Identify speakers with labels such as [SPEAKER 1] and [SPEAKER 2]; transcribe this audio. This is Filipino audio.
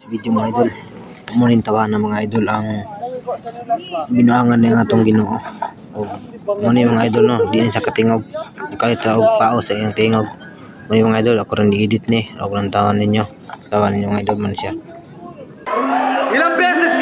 [SPEAKER 1] video mga idol. Munin tawa ng mga idol ang binuangan ng atong Ginoo. O muni mga idol no, di sa katingog. Nakalit og pao sa iyang tingog. Muni mga idol, ako rin di-edit ni. Ako lang tawan ninyo. Tawan ninyo mga idol man siya.
[SPEAKER 2] Ilang beses